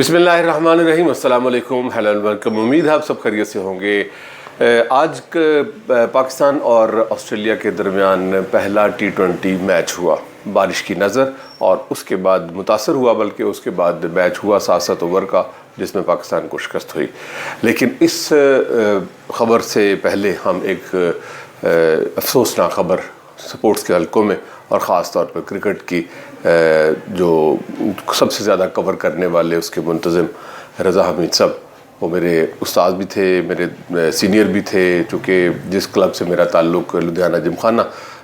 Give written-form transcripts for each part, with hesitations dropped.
بسم اللہ الرحمن الرحیم. السلام علیکم. Hello welcome. امید ہے آپ سب خیریت سے ہوں گے. آج پاکستان اور آسٹریلیا کے درمیان پہلا T20 میچ ہوا بارش کی نظر، اور اس کے بعد متاثر ہوا، بلکہ اس کے بعد میچ ہوا 7 اوور کا جس میں پاکستان کو شکست ہوئی. لیکن اس خبر سے پہلے ہم ایک افسوسناک خبر سپورٹس کے حلقوں میں اور خاص طور پر کرکٹ کی جو سب سے زیادہ کور کرنے والے اس کے منتظم رضا حمید صاحب، وہ میرے استاد بھی تھے، میرے سینئر بھی تھے، چونکہ جس کلب سے میرا تعلق لدھیانہ جم خانہ،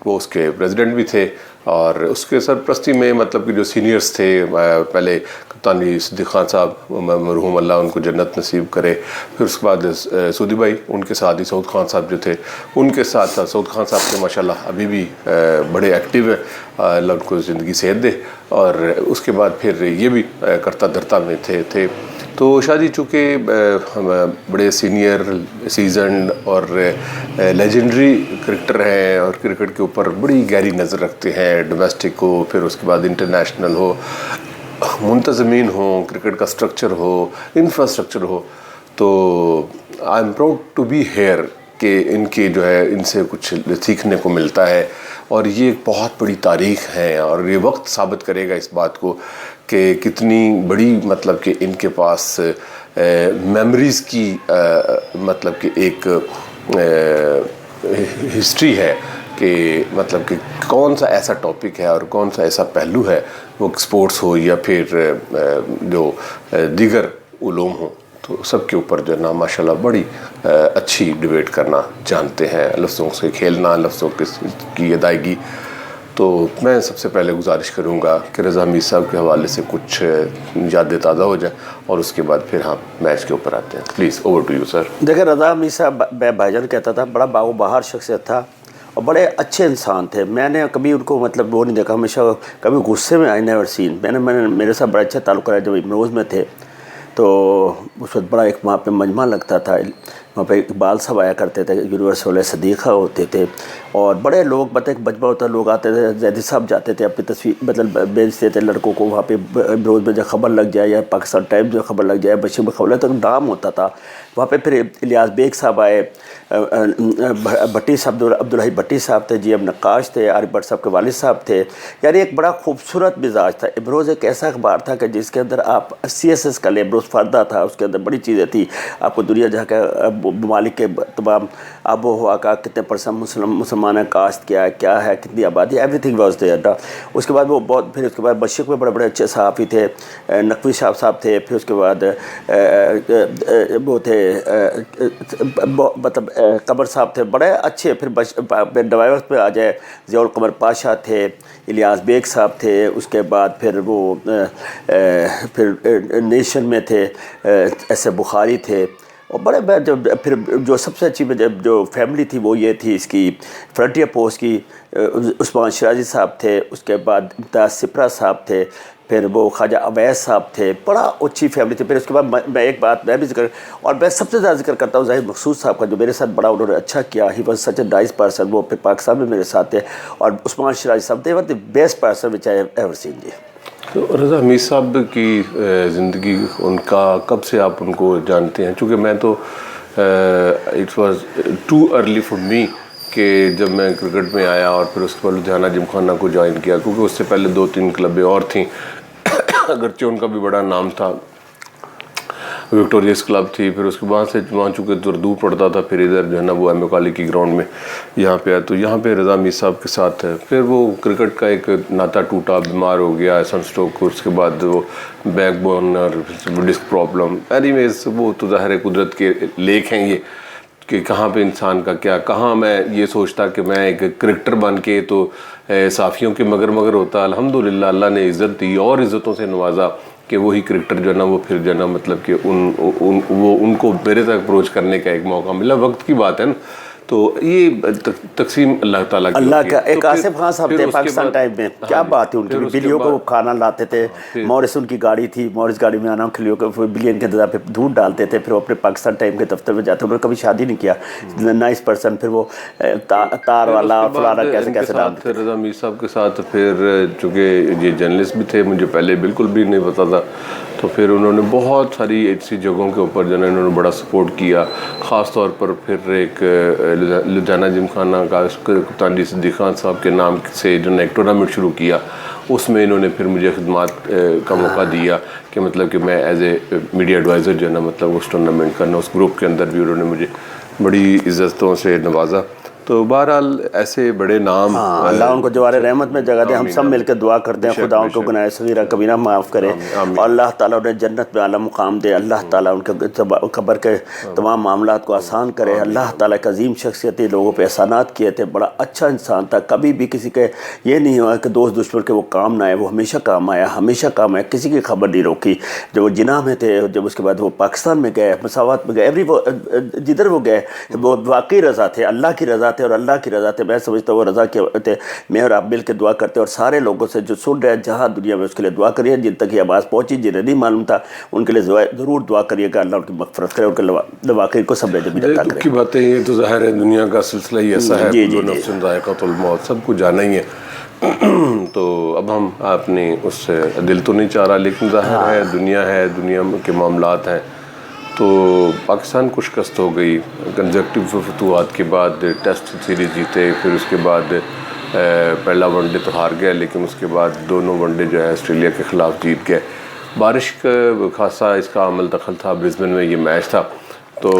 وہ اس کے پریزیڈنٹ بھی تھے، اور اس کے سرپرستی میں مطلب کہ جو سینئرز تھے، پہلے کپتانی صدیق خان صاحب مرحوم اللہ ان کو جنت نصیب کرے، پھر اس کے بعد سعودی بھائی، ان کے ساتھ ہی سعود خان صاحب جو تھے، ان کے ساتھ سعود خان صاحب کے ماشاءاللہ ابھی بھی بڑے ایکٹیو ہیں، اللہ ان کو زندگی صحت دے. اور اس کے بعد پھر یہ بھی کرتا دھرتا میں تھے. تو شاہ جی چونکہ بڑے سینئر سیزنڈ اور لیجنڈری کرکٹر ہیں، اور کرکٹ کے اوپر بڑی گہری نظر رکھتے ہیں، ڈومیسٹک ہو، پھر اس کے بعد انٹرنیشنل ہو، منتظمین ہوں، کرکٹ کا سٹرکچر ہو، انفراسٹرکچر ہو، تو I am proud to be here کہ ان کی جو ہے ان سے کچھ سیکھنے کو ملتا ہے. اور یہ ایک بہت بڑی تاریخ ہے، اور یہ وقت ثابت کرے گا اس بات کو کہ کتنی بڑی مطلب کہ ان کے پاس میموریز کی مطلب کہ ایک ہسٹری ہے، کہ مطلب کہ کون سا ایسا ٹاپک ہے اور کون سا ایسا پہلو ہے، وہ اسپورٹس ہو یا پھر جو دیگر علوم ہوں، تو سب کے اوپر جو ہے نا ماشاءاللہ بڑی اچھی ڈیبیٹ کرنا جانتے ہیں، لفظوں سے کھیلنا، لفظوں کی ادائیگی. تو میں سب سے پہلے گزارش کروں گا کہ رضا حمید صاحب کے حوالے سے کچھ یادیں تازہ ہو جائیں، اور اس کے بعد پھر ہم میچ کے اوپر آتے ہیں. Please over to you sir. دیکھیں، رضا حمید صاحب میں بھائی جان کہتا تھا، بڑا باغ و بہار شخصیت تھا اور بڑے اچھے انسان تھے. میں نے کبھی ان کو مطلب وہ نہیں دیکھا، ہمیشہ کبھی غصے میں آئی نیور سین. میں نے میرے ساتھ بڑا اچھا تعلق رہا. جب امروز میں تھے تو اس وقت بڑا ایک وہاں پہ مجمع لگتا تھا، وہاں پہ اقبال صاحب آیا کرتے تھے، یونیورسل صدیقہ ہوتے تھے، اور بڑے لوگ ایک مجمع ہوتا، لوگ آتے تھے، زیدی صاحب جاتے تھے، اپنی تصویر مطلب بیچتے تھے لڑکوں کو. وہاں پہ امروز میں جو خبر لگ جائے یا پاکستان ٹائم جو خبر لگ جائے، بشیر میں خبر لگ تو نام ہوتا تھا وہاں پہ. پھر الیاس بیگ صاحب آئے، بھٹی صاحب، عبدالحی بھٹی صاحب تھے، جی ایم نقاش تھے، عارف بٹ صاحب کے والد صاحب تھے. یعنی ایک بڑا خوبصورت مزاج تھا. امروز ایک ایسا اخبار تھا کہ جس کے اندر آپ CSS کا امروز فردہ تھا، اس کے اندر بڑی چیزیں تھی. آپ کو دنیا جہاں کے ممالک کے تمام آب و ہوا کا کتنے پرسنٹ مسلمان کاسٹ کیا ہے، کتنی آبادی، ایوری تھنگ واز دیئر. اس کے بعد وہ بہت، پھر اس کے بعد مشرق میں بڑے بڑے اچھے صحافی تھے، نقوی صاحب تھے. پھر اس کے بعد وہ تھے مطلب قمر صاحب تھے، بڑے اچھے. پھر ڈرائیورس پہ آ جائے، ضیاء القمر پاشا تھے، الیاس بیگ صاحب تھے. اس کے بعد پھر وہ پھر نیشن میں تھے، ایسے بخاری تھے. اور بڑے پھر جو سب سے اچھی جو فیملی تھی وہ یہ تھی اس کی فرنٹیئر پوسٹ کی، عثمان شیرازی صاحب تھے. اس کے بعد امتیاز سپرا صاحب تھے، پھر وہ خواجہ اویس صاحب تھے. بڑا اچھی فیملی تھی. پھر اس کے بعد میں ایک بات میں بھی ذکر، اور میں سب سے زیادہ ذکر کرتا ہوں ظاہر مقصود صاحب کا، جو میرے ساتھ بڑا انہوں نے اچھا کیا. He was such a nice person. وہ پھر پاکستان میں میرے ساتھ تھے. اور عثمان شیرازی صاحب they were the best person which I have ever seen. جی تو رضا حمید صاحب کی زندگی، ان کا کب سے آپ ان کو جانتے ہیں؟ چونکہ میں تو it was too early for me کہ جب میں کرکٹ میں آیا اور پھر اس کے بعد لدھیانہ جم خانہ کو جوائن کیا، کیونکہ اس سے پہلے 2-3 کلبیں اور تھیں، اگرچہ ان کا بھی بڑا نام تھا. وکٹوریس کلب تھی، پھر اس کے بعد سے وہاں چونکہ اردو پڑھتا تھا، پھر ادھر جو ہے نا وہ ایم اے کالی کی گراؤنڈ میں یہاں پہ آیا، تو یہاں پہ رضا حمید صاحب کے ساتھ ہے. پھر وہ کرکٹ کا ایک ناتا ٹوٹا، بیمار ہو گیا سن اسٹروک، اس کے بعد وہ بیک بون اور ڈسک پرابلم. اینی ویز وہ تو ظاہر قدرت کے لیک ہیں یہ، کہ کہاں پہ انسان کا کیا، کہاں میں یہ سوچتا کہ میں ایک کرکٹر بن کے تو صحافیوں کے مگر ہوتا. الحمدللہ اللہ نے عزت دی اور عزتوں سے نوازا کہ وہی کرکٹر جو ہے نا وہ پھر جو ہے نا مطلب کہ ان کو میرے تک اپروچ کرنے کا ایک موقع ملا. وقت کی بات ہے نا، تو یہ تقسیم اللہ تعالیٰ کی اللہ کا. ایک آصف خان صاحب تھے پاکستان ٹائم میں، کیا بات ہے ان کی، بلیوں کو کھانا لاتے تھے. مورس ان کی گاڑی تھی، مورس گاڑی میں آنا، کھلیوں کو بلین کے انتظار پہ دودھ ڈالتے تھے. پھر وہ اپنے پاکستان ٹائم کے دفتر میں جاتے. انہوں نے کبھی شادی نہیں کیا، نائس پرسن. پھر وہ تار والا فلانا کیسے ڈالتے تھے. رضا حمید صاحب کے ساتھ پھر چونکہ یہ جرنلسٹ بھی تھے، مجھے پہلے بالکل بھی نہیں پتا تھا، تو پھر انہوں نے بہت ساری ایسی جگہوں کے اوپر جو ہے انہوں نے بڑا سپورٹ کیا. خاص طور پر پھر ایک لدھیانہ جم خانہ کا کپتان جی صدیق خان صاحب کے نام سے جو ایک ٹورنامنٹ شروع کیا, اس میں انہوں نے پھر مجھے خدمات کا موقع دیا کہ مطلب کہ میں ایز اے میڈیا ایڈوائزر جو ہے نا مطلب اس ٹورنامنٹ کرنا, اس گروپ کے اندر بھی انہوں نے مجھے بڑی عزتوں سے نوازا. تو بہرحال ایسے بڑے نام, اللہ ان کو جوار رحمت میں جگہ دے. ہم سب مل کے دعا کرتے ہیں خدا ان کو گناہ صغیرہ کبیرہ معاف کرے اور اللہ تعالیٰ انہیں جنت میں اعلیٰ مقام دے. اللہ تعالیٰ ان کے قبر کے تمام معاملات کو آسان کرے. اللہ تعالیٰ ایک عظیم شخصیت تھی, لوگوں پہ احسانات کیے تھے, بڑا اچھا انسان تھا. کبھی بھی کسی کے یہ نہیں ہوا کہ دوست دشمن کے وہ کام نہ آئے, وہ ہمیشہ کام آیا, ہمیشہ کام آیا, کسی کی خبر نہیں روکی. جب وہ جناح میں تھے, جب اس کے بعد وہ پاکستان میں گئے, مساوات میں گئے, جدھر وہ گئے وہ واقعی رضا تھے, اللہ کی رضا تھے اور اللہ کی رضا تھے. میں سمجھتا ہوں وہ رضا کے تھے. میں اور آپ مل کے دعا کرتے ہیں اور سارے لوگوں سے جو سن رہے ہیں جہاں دنیا میں اس کے لیے دعا کریے. جن تک یہ آواز پہنچی, جنہیں نہیں معلوم تھا, ان کے لیے ضرور دعا کریے گا اللہ ان کی مغفرت کرے, ان کے واقعی کو سب جمیل عطا کرے. کی باتیں یہ تو ظاہر ہے دنیا کا سلسلہ ہی ایسا ہے, کل نفس ذائقۃ الموت, سب کو جانا ہی ہے. تو اب ہم اپنی اس سے دل تو نہیں چاہ رہا, لیکن ظاہر ہے دنیا ہے, دنیا کے معاملات ہیں. تو پاکستان کو شکست ہو گئی کنزیکٹیو فتوحات کے بعد. ٹیسٹ سیریز جیتے, پھر اس کے بعد پہلا ون ڈے تو ہار گیا, لیکن اس کے بعد دونوں ون ڈے جو ہے آسٹریلیا کے خلاف جیت گئے. بارش کا خاصا اس کا عمل دخل تھا, برسبن میں یہ میچ تھا. تو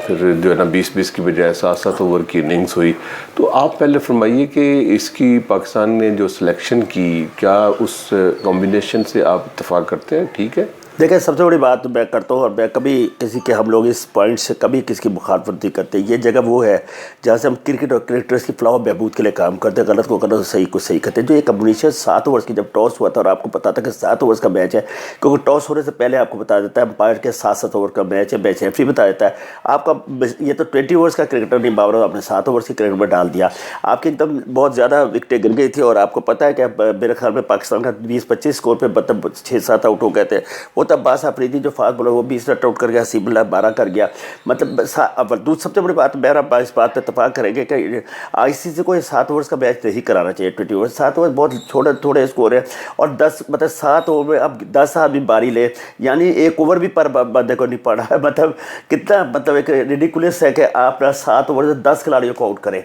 پھر جو ہے نا 20-20 کی بجائے 7-7 اوور کی اننگز ہوئی. تو آپ پہلے فرمائیے کہ اس کی پاکستان نے جو سلیکشن کی, کیا اس کمبینیشن سے آپ اتفاق کرتے ہیں ٹھیک ہے؟ دیکھیں سب سے بڑی بات میں کرتا ہوں, اور میں کبھی کسی کے ہم لوگ اس پوائنٹ سے کبھی کسی کی مخالفت نہیں کرتے. یہ جگہ وہ ہے جہاں سے ہم کرکٹ اور کرکٹرز کی فلاح و بہبود کے لیے کام کرتے ہیں, غلط کو غلط, صحیح کو صحیح کرتے ہیں. جو یہ کمبینیشن 7 اوورس کی جب ٹاس ہوا تھا, اور آپ کو پتا تھا کہ 7 اوورس کا میچ ہے, کیونکہ ٹاس ہونے سے پہلے آپ کو بتا دیتا ہے امپائر کے 7-7 اوور کا میچ ہے, میچ ریفری بتا دیتا ہے آپ کا. یہ تو 20 اوورس کا کرکٹر نہیں, بابر آپ نے 7 اوورس کی کرکٹ میں ڈال دیا. آپ کی ایک دم بہت زیادہ وکٹیں گر گئی تھی, اور آپ کو پتہ ہے کہ میرے خیال میں پاکستان کا 20-25 اسکور پہ مطلب 6-7 آؤٹ ہو گئے تھے. وہ تب عباس آفریدی جو فاسٹ بولر, وہ 20 رن آؤٹ کر گیا, حسیب اللہ 12 کر گیا. مطلب سب سے بڑی بات میرا اس بات پہ اتفاق کریں گے کہ آئی سی سی کو یہ 7 اوورس کا میچ نہیں کرانا چاہیے. 20 اوور 7 اوور بہت تھوڑے اسکور ہیں, اور 10 مطلب 7 اوور میں اب 10 آدمی باری لے, یعنی ایک اوور بھی پر بندے کو نہیں پڑا ہے. مطلب کتنا مطلب ایک ریڈیکولس ہے کہ آپ 7 اوور سے 10 کھلاڑیوں کو آؤٹ کریں.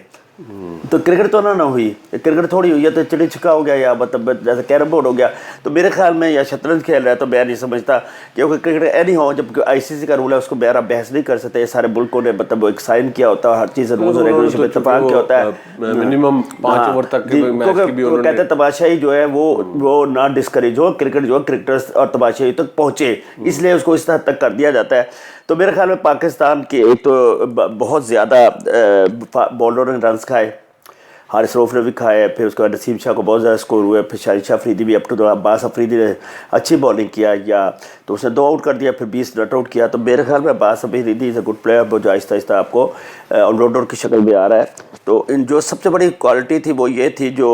تو کرکٹ تو نہ ہوئی, کرکٹ تھوڑی ہوئی ہے, تو چڑی چھکا ہو گیا, یا مطلب جیسے کیرم بورڈ ہو گیا. تو میرے خیال میں یا شطرنج کھیل رہا ہے, تو میں نہیں سمجھتا کیونکہ کرکٹ اینی ہو, جب آئی سی سی کا رول ہے اس کو میرا بحث نہیں کر سکتے. سارے ملکوں نے مطلب ایک سائن کیا ہوتا ہے, ہر چیز رولز اور ریگولیشن میں اتفاق کیا ہوتا ہے. منیمم 5 اوور تک کے میچ کی بھی انہوں نے کہتے ہیں تماشائی جو ہے وہ نہ ڈسکریج ہو, کرکٹ جو ہے کرکٹرز اور تماشائی تک پہنچے, اس لیے اس کو اس حد تک کر دیا جاتا ہے. تو میرے خیال میں پاکستان کی ایک تو بہت زیادہ بالروں نے رنز کھائے, حارث رؤف نے بھی کھائے, پھر اس کے بعد نسیم شاہ کو بہت زیادہ اسکور ہوئے, پھر شاہ افریدی بھی اپ ٹو عباس افریدی نے اچھی بالنگ کیا, یا تو اس نے 2 آؤٹ کر دیا, پھر 20 ناٹ آؤٹ کیا. تو میرے خیال میں عباس افریدی از اے گڈ پلیئر, جو آہستہ آہستہ آپ کو آل راؤنڈر کی شکل میں آ رہا ہے. تو ان جو سب سے بڑی کوالٹی تھی وہ یہ تھی جو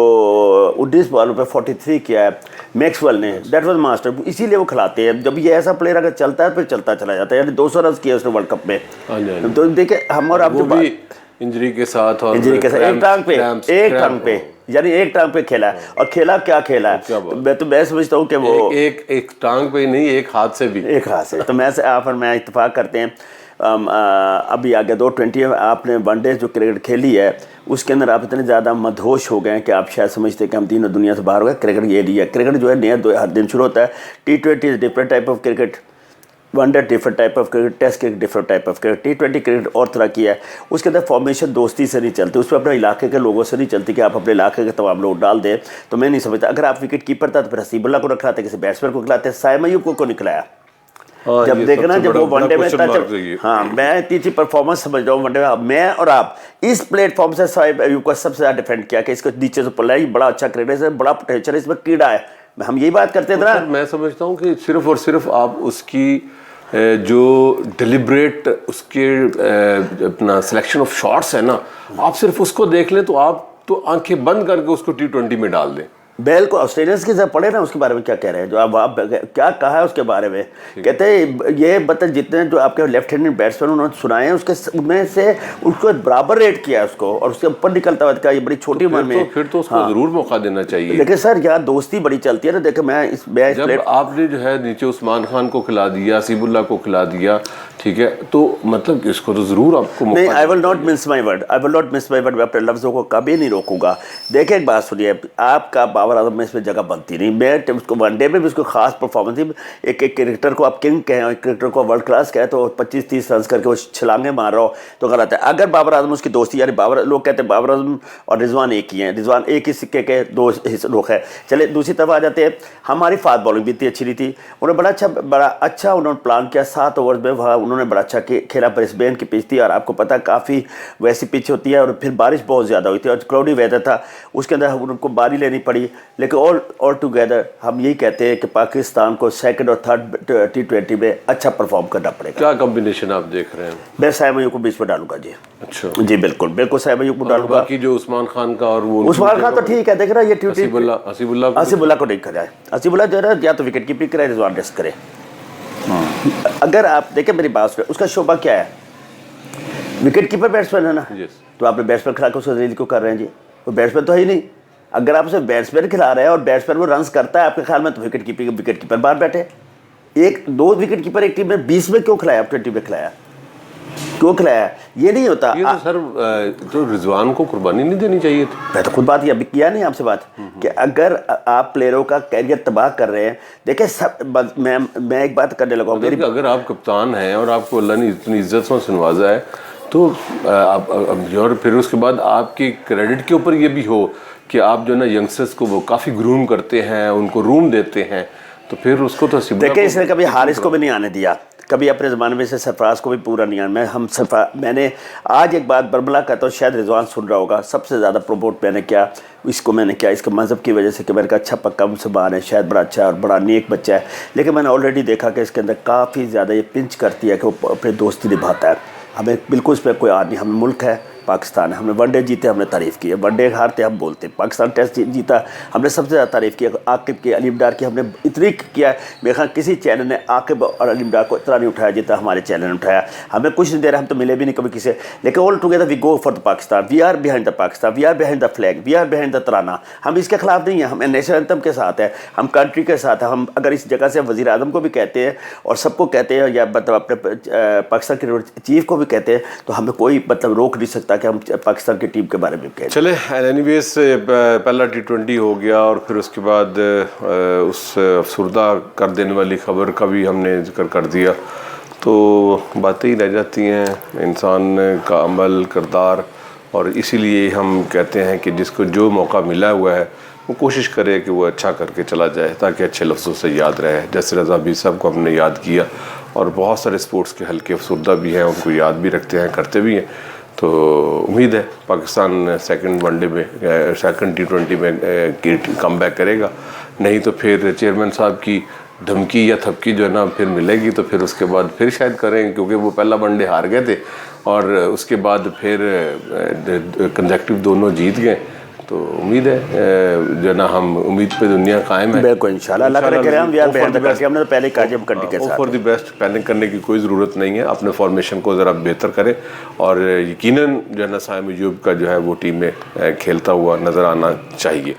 19 بالوں پہ 43 کیا ہے میکسویل نے, دیٹ واز ماسٹر. اسی لیے وہ کھلاتے ہیں. جب یہ ایسا پلیئر اگر چلتا ہے پھر چلتا چلا جاتا ہے, یعنی 200 رنز کیے اس نے ورلڈ کپ میں. تو دیکھیں ہم اور آپ جو انجری کے ساتھ, اور انجری کے ساتھ ایک ٹانگ پہ یعنی ایک ٹانگ پہ کھیلا ہے, اور کھیلا کیا کھیلا ہے. میں سمجھتا ہوں کہ وہ ایک ٹانگ پہ نہیں, ایک ہاتھ سے بھی, ایک ہاتھ سے. تو میں آپ اور میں اتفاق کرتے ہیں. ابھی آگے 220 آپ نے ون ڈے جو کرکٹ کھیلی ہے اس کے اندر آپ اتنے زیادہ مدہوش ہو گئے ہیں کہ آپ شاید سمجھتے ہیں کہ ہم دین و دنیا سے باہر ہو گئے. کرکٹ یہ نہیں ہے. کرکٹ جو ہے نیا ہر دن شروع ہوتا ہے. T20 is different type of cricket, one day different type of cricket, test cricket different type of cricket. T20 cricket اور طرح کی ہے. اس کے اندر فارمیشن دوستی سے نہیں چلتی, اس پہ اپنے علاقے کے لوگوں سے نہیں چلتی کہ آپ اپنے علاقے کے تمام لوگ ڈال دیں. تو میں نہیں سمجھتا اگر آپ وکٹ کیپر تھا تو پھر حسیب اللہ کو رکھلاتے, کسی بیٹسمین کو کھلاتے. سائم ایوب کو نکلایا جب دیکھنا, جب وہ ون ڈے میں ہاں میں اتنی پرفارمنس سمجھ رہا ہوں ون ڈے میں. میں اور آپ اس پلیٹ فارم سے سائم ایوب کو سب سے زیادہ ڈیفینڈ کیا کہ اس کو نیچے سے پلا ہے, بڑا اچھا کرکٹر ہے, بڑا پوٹینشیل ہے, اس میں کیڑا ہے. ہم یہی بات کرتے تھے نا. میں سمجھتا ہوں کہ صرف اور صرف آپ اس کی جو ڈیلیبریٹ اس کے اپنا سلیکشن آف شاٹس ہے نا, آپ صرف اس کو دیکھ لیں تو آپ تو آنکھیں بند کر کے اس کو T20 میں ڈال دیں. بالکل آسٹریلینس کی ذرا پڑھے نا اس کے بارے میں کیا کہہ رہے ہیں, جو آپ کیا کہا ہے اس کے بارے میں. کہتے ہیں یہ جتنے جو آپ کے لیفٹ ہینڈ بیٹسمین انہوں نے سنائے ہیں اس کے میں سے اس کو برابر ریٹ کیا اس کو, اور اس کے اوپر نکلتا ہوا کہ یہ بڑی چھوٹی عمر میں. پھر تو اس کو ضرور موقع دینا چاہیے. لیکن سر یہاں دوستی بڑی چلتی ہے نا. دیکھیں میں جب آپ نے جو ہے نیچے عثمان خان کو کھلا دیا, حسیب اللہ کو کھلا دیا, ٹھیک ہے, تو مطلب اس کو تو ضرور آپ کو موقع. نہیں, I will not mince my word, میں اپنے لفظوں کو کبھی نہیں روکوں گا. دیکھیں ایک بات سنیے, آپ کا بابر اعظم میں اس میں جگہ بنتی نہیں. میں اس کو ون ڈے میں بھی اس کو خاص پرفارمنس تھی. ایک کرکٹر کو آپ کنگ کہیں اور ایک کرکٹر کو ورلڈ کلاس کہیں تو 25-30 رنز کر کے وہ چھلانگیں مار رہا ہو تو غلط ہے. اگر بابر اعظم اس کی دوستی, یعنی لوگ کہتے ہیں بابر اعظم اور رضوان ایک ہی ہیں, رضوان ایک ہی سکے کے دو رخ ہے. چلے دوسری طرف آ جاتے ہیں, ہماری فاسٹ بالنگ بھی اتنی اچھی نہیں تھی. انہوں نے بڑا اچھا انہوں نے پلان کیا 7 اوورز میں, وہاں انہوں نے بڑا اچھا کھیلا. برسبین کی پچ تھی اور آپ کو پتہ کافی ویسی پچ ہوتی ہے, اور پھر بارش بہت زیادہ ہوئی تھی اور کلاؤڈی ویدر تھا, اس کے اندر ان کو باری لینی پڑی. لیکن آل ٹوگیدر ہم یہی کہتے ہیں کہ پاکستان کو سیکنڈ اور تھرڈ T20 میں اچھا پرفارم کرنا پڑے گا. کیا کمبینیشن آپ دیکھ رہے ہیں؟ میں سائم ایوب کو بیچ میں ڈالوں گا. جی اچھا جی بالکل سائم ایوب کو ڈالوں گا. باقی جو عثمان خان کا اور وہ عثمان خان تو ٹھیک ہے, دیکھ رہا ہے یہ حسیب اللہ کو نہیں کرا ہے. حسیب اللہ جو ہے یا تو وکٹ کیپنگ کرے, رضوان ریسٹ کرے. اگر آپ دیکھیں میری بات سنیں, اس کا شعبہ کیا ہے؟ وکٹ کیپر بیٹسمین ہے نا, تو آپ نے بیٹسمین کھلا کے اس کو ریلیز کیوں کر رہے ہیں جی؟ وہ بیٹسمین تو ہے ہی نہیں. اگر آپ اسے بیٹسمین کھلا رہے ہیں اور بیٹسمین وہ رنز کرتا ہے آپ کے خیال میں, تو وکٹ کیپر باہر بیٹھے. 2 وکٹ کیپر ایک ٹیم میں 20 میں کیوں کھلایا, 20 میں کھلایا کیوں کھلایا؟ یہ نہیں ہوتا. یہ تو سر تو رضوان کو قربانی نہیں دینی چاہیے تھی. میں تو خود بات یہ ابھی کیا نہیں آپ سے بات, کہ اگر آپ پلیئروں کا کیریئر تباہ کر رہے ہیں. دیکھیں میں ایک بات کرنے لگا ہوں, اگر آپ کپتان ہیں اور آپ کو اللہ نے اتنی عزت سے نوازا ہے, تو اور پھر اس کے بعد آپ کی کریڈٹ کے اوپر یہ بھی ہو کہ آپ جو ہے نا ینگسٹرز کو وہ کافی گروم کرتے ہیں, ان کو روم دیتے ہیں, تو پھر اس کو تو دیکھیں اس نے کبھی حارث کو بھی نہیں آنے دیا, کبھی اپنے زمانے میں سے سرفراز کو بھی پورا نہیں آنا. میں نے آج ایک بات برملا کہتا ہوں, شاید رضوان سن رہا ہوگا, سب سے زیادہ پروموٹ میں نے کیا اس کے مذہب کی وجہ سے, کہ میں نے کہا اچھا پکا مسلمان ہے, شاید بڑا اچھا اور بڑا نیک بچہ ہے. لیکن میں نے آلریڈی دیکھا کہ اس کے اندر کافی زیادہ یہ پنچ کرتی ہے کہ وہ اپنی دوستی نبھاتا ہے. ہمیں بالکل اس پہ کوئی آدمی, ہم ملک ہے پاکستان ہے, ہم نے ون ڈے جیتے, ہم نے تعریف کی ہے. ون ڈے ہارتے ہم بولتے ہیں, پاکستان ٹیسٹ جیتا ہم نے سب سے زیادہ تعریف کی. عاقب کی, علیم ڈار کی ہم نے اتنی کیا ہے, میرے خیال کسی چینل نے عاقب اور علیم ڈار کو اتنا نہیں اٹھایا جتنا ہمارے چینل نے اٹھایا. ہمیں کچھ نہیں دے رہا, ہم تو ملے بھی نہیں کبھی کسی. لیکن all together we go for the Pakistan, we are behind the Pakistan, we are behind the flag, we are behind the tarana. ہم اس کے خلاف نہیں ہیں, ہم نیشنل اینتھم کے ساتھ ہیں, ہم کنٹری کے ساتھ ہیں. ہم اگر اس جگہ سے وزیر اعظم کو بھی کہتے ہیں اور سب کو کہتے ہیں, یا مطلب اپنے پاکستان کے چیف کو بھی کہتے ہیں, تو ہمیں کوئی مطلب روک نہیں سکتا کہ ہم پاکستان کی ٹیم کے بارے میں کہیں. چلے اینی ویز پہلا T20 ہو گیا, اور پھر اس کے بعد اس افسردہ کر دینے والی خبر کا بھی ہم نے ذکر کر دیا. تو باتیں ہی رہ جاتی ہیں, انسان کا عمل کردار, اور اسی لیے ہم کہتے ہیں کہ جس کو جو موقع ملا ہوا ہے وہ کوشش کرے کہ وہ اچھا کر کے چلا جائے, تاکہ اچھے لفظوں سے یاد رہے. جیسے رضا بھی صاحب کو ہم نے یاد کیا, اور بہت سارے اسپورٹس کے ہلکے افسردہ بھی ہیں, ان کو یاد بھی رکھتے ہیں, کرتے بھی ہیں. تو امید ہے پاکستان سیکنڈ ون ڈے میں, سیکنڈ T20 میں کم بیک کرے گا. نہیں تو پھر چیئرمین صاحب کی دھمکی یا تھپکی جو ہے نا پھر ملے گی, تو پھر اس کے بعد پھر شاید کریں, کیونکہ وہ پہلا ون ڈے ہار گئے تھے اور اس کے بعد پھر کنزیکٹیو دونوں جیت گئے. تو امید ہے جو نا, ہم امید پہ دنیا قائم ہے. بالکل انشاءاللہ, اللہ کرے کہ ہم یار بہتر کر کے, ہم نے پہلے کہا جب کنٹری کے ساتھ فار دی بیسٹ. پینک کرنے کی کوئی ضرورت نہیں ہے, اپنے فارمیشن کو ذرا بہتر کریں, اور یقیناً جو ہے نا سائم ایوب کا جو ہے وہ ٹیم میں کھیلتا ہوا نظر آنا چاہیے.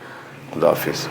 خدا حافظ.